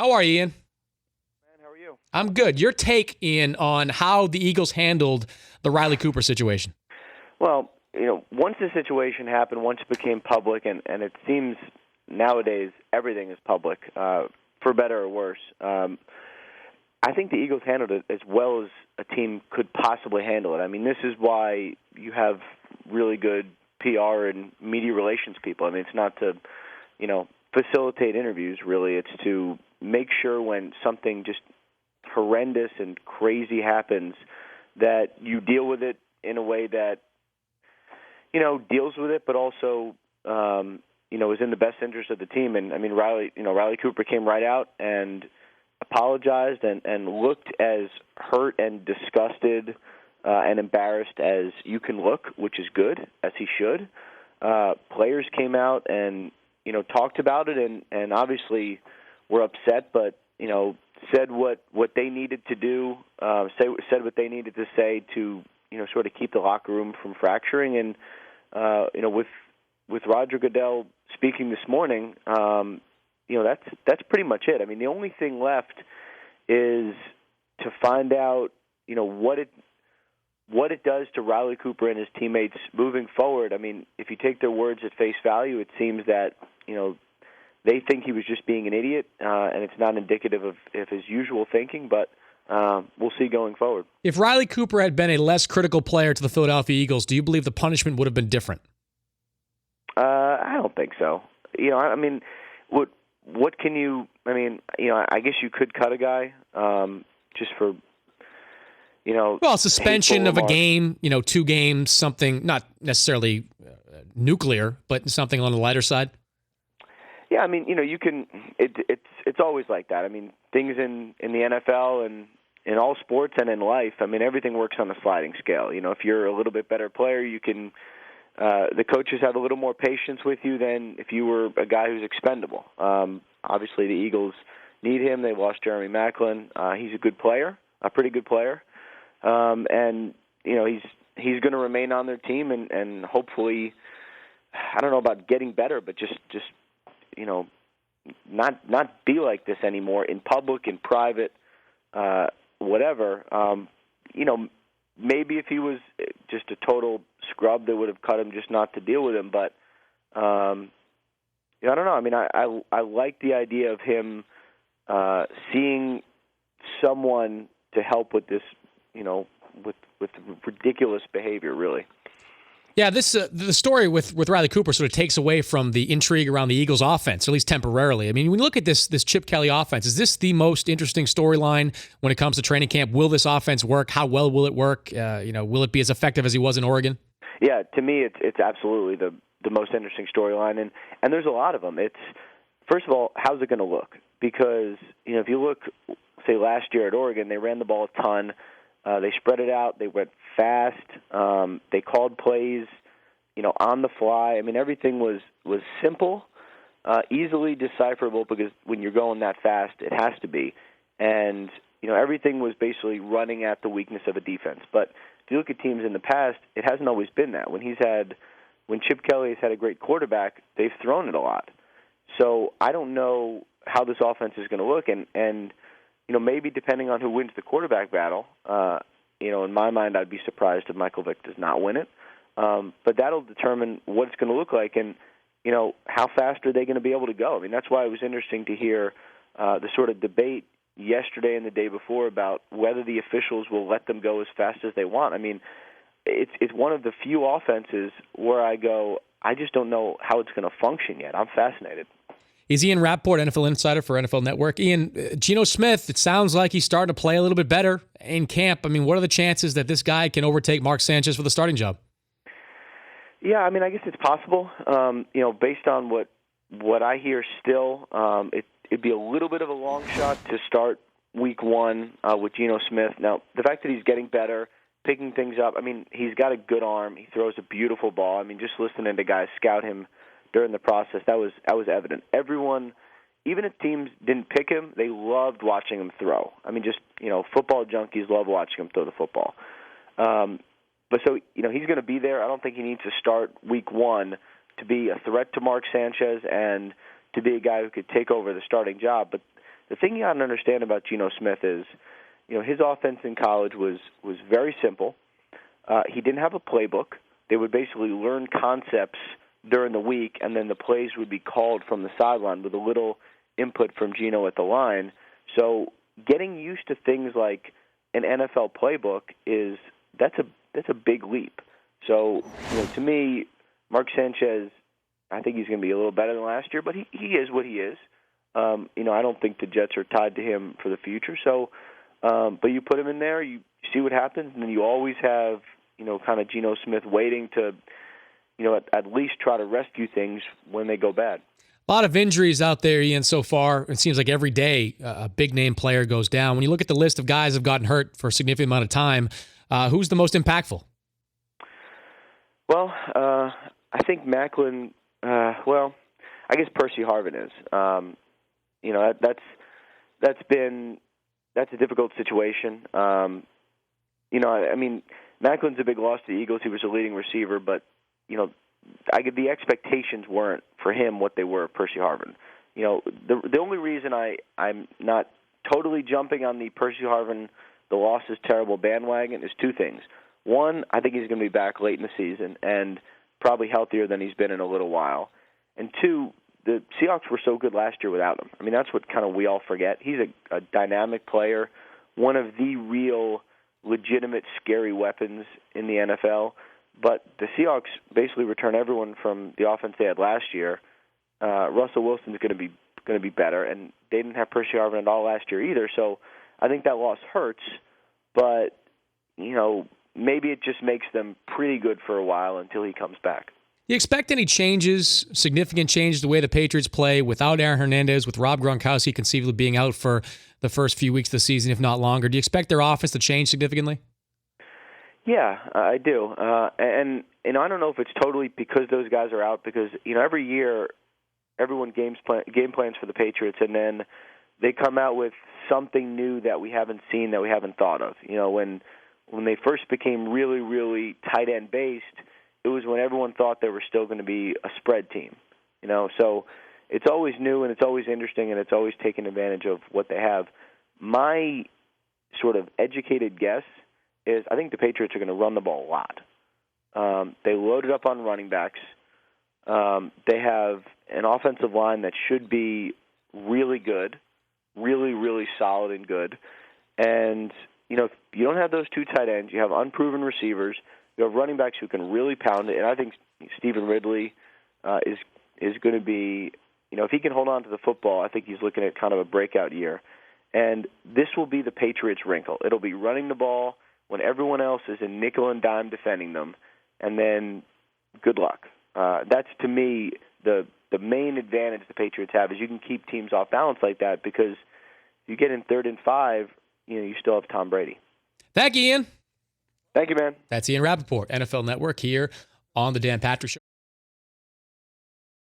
How are you, Ian? Man, how are you? I'm good. Your take, Ian, on how the Eagles handled the Riley Cooper situation. Well, once the situation happened, once it became public, and it seems nowadays everything is public, for better or worse, I think the Eagles handled it as well as a team could possibly handle it. I mean, this is why you have really good PR and media relations people. I mean, it's not to, facilitate interviews, really. It's to make sure when something just horrendous and crazy happens that you deal with it in a way that, deals with it, but also, is in the best interest of the team. And, I mean, Riley Cooper came right out and apologized and looked as hurt and disgusted and embarrassed as you can look, which is good, as he should. Players came out and, talked about it and obviously were upset, but, said what they needed to do, said what they needed to say to, sort of keep the locker room from fracturing. And, with Roger Goodell speaking this morning, that's pretty much it. I mean, the only thing left is to find out, what it does to Riley Cooper and his teammates moving forward. I mean, if you take their words at face value, it seems that, they think he was just being an idiot, and it's not indicative of his usual thinking, but we'll see going forward. If Riley Cooper had been a less critical player to the Philadelphia Eagles, do you believe the punishment would have been different? I don't think so. I mean, what can you? I mean, I guess you could cut a guy just for, well, suspension of a game, 2 games, something not necessarily nuclear, but something on the lighter side. Yeah, I mean, you can. It's always like that. I mean, things in the NFL and in all sports and in life. I mean, everything works on a sliding scale. If you're a little bit better player, you can. The coaches have a little more patience with you than if you were a guy who's expendable. Obviously, the Eagles need him. They lost Jeremy Maclin. He's a good player, a pretty good player, and he's going to remain on their team and hopefully, I don't know about getting better, but just not be like this anymore in public, in private, whatever. Maybe if he was just a total scrub, they would have cut him just not to deal with him. But I don't know. I mean, I like the idea of him seeing someone to help with this, with ridiculous behavior, really. Yeah, the story with Riley Cooper sort of takes away from the intrigue around the Eagles' offense, at least temporarily. I mean, when you look at this Chip Kelly offense, is this the most interesting storyline when it comes to training camp? Will this offense work? How well will it work? Will it be as effective as he was in Oregon? Yeah, to me, it's absolutely the most interesting storyline, and there's a lot of them. It's, first of all, how's it going to look? Because if you look, say last year at Oregon, they ran the ball a ton. They spread it out. They went fast. They called plays, on the fly. I mean, everything was simple, easily decipherable, because when you're going that fast, it has to be. And, everything was basically running at the weakness of a defense. But if you look at teams in the past, it hasn't always been that. When Chip Kelly has had a great quarterback, they've thrown it a lot. So I don't know how this offense is going to look. And maybe depending on who wins the quarterback battle, in my mind, I'd be surprised if Michael Vick does not win it. But that'll determine what it's going to look like and, how fast are they going to be able to go. I mean, that's why it was interesting to hear the sort of debate yesterday and the day before about whether the officials will let them go as fast as they want. I mean, it's one of the few offenses where I go, I just don't know how it's going to function yet. I'm fascinated. He's Ian Rapoport, NFL insider for NFL Network. Ian, Geno Smith, it sounds like he's starting to play a little bit better in camp. I mean, what are the chances that this guy can overtake Mark Sanchez for the starting job? Yeah, I mean, I guess it's possible. Based on what I hear still, it'd be a little bit of a long shot to start week 1 with Geno Smith. Now, the fact that he's getting better, picking things up, I mean, he's got a good arm. He throws a beautiful ball. I mean, just listening to guys scout him during the process, that was evident. Everyone, even if teams didn't pick him, they loved watching him throw. I mean, just, football junkies love watching him throw the football. But so, he's going to be there. I don't think he needs to start week 1 to be a threat to Mark Sanchez and to be a guy who could take over the starting job. But the thing you got to understand about Geno Smith is, his offense in college was very simple. He didn't have a playbook. They would basically learn concepts during the week, and then the plays would be called from the sideline with a little input from Geno at the line. So getting used to things like an NFL playbook that's a big leap. So to me, Mark Sanchez, I think he's going to be a little better than last year, but he is what he is. I don't think the Jets are tied to him for the future. So, but you put him in there, you see what happens, and then you always have kind of Geno Smith waiting to at least try to rescue things when they go bad. A lot of injuries out there, Ian, so far. It seems like every day a big-name player goes down. When you look at the list of guys who have gotten hurt for a significant amount of time, who's the most impactful? Well, I think Macklin, I guess Percy Harvin is. That's a difficult situation. Macklin's a big loss to the Eagles. He was a leading receiver, but the expectations weren't for him what they were of Percy Harvin. The only reason I'm not totally jumping on the Percy Harvin, the loss is terrible bandwagon is two things. One, I think he's going to be back late in the season and probably healthier than he's been in a little while. And two, the Seahawks were so good last year without him. I mean, that's what kind of we all forget. He's a dynamic player, one of the real legitimate scary weapons in the NFL. But the Seahawks basically return everyone from the offense they had last year. Russell Wilson's going to be better, and they didn't have Percy Harvin at all last year either. So I think that loss hurts, but maybe it just makes them pretty good for a while until he comes back. Do you expect any changes, significant changes the way the Patriots play without Aaron Hernandez, with Rob Gronkowski conceivably being out for the first few weeks of the season, if not longer? Do you expect their offense to change significantly? Yeah, I do. And I don't know if it's totally because those guys are out, because every year everyone game plans for the Patriots, and then they come out with something new that we haven't seen, that we haven't thought of. When they first became really, really tight end based, it was when everyone thought they were still going to be a spread team. So it's always new, and it's always interesting, and it's always taking advantage of what they have. My sort of educated guess is I think the Patriots are going to run the ball a lot. They loaded up on running backs. They have an offensive line that should be really good, really, really solid and good. And, if you don't have those two tight ends, you have unproven receivers, you have running backs who can really pound it. And I think Stephen Ridley is going to be, if he can hold on to the football, I think he's looking at kind of a breakout year. And this will be the Patriots' wrinkle. It'll be running the ball when everyone else is in nickel and dime defending them, and then good luck. That's, to me, the main advantage the Patriots have is you can keep teams off balance like that, because if you get in 3rd and 5, you still have Tom Brady. Thank you, Ian. Thank you, man. That's Ian Rapoport, NFL Network, here on The Dan Patrick Show.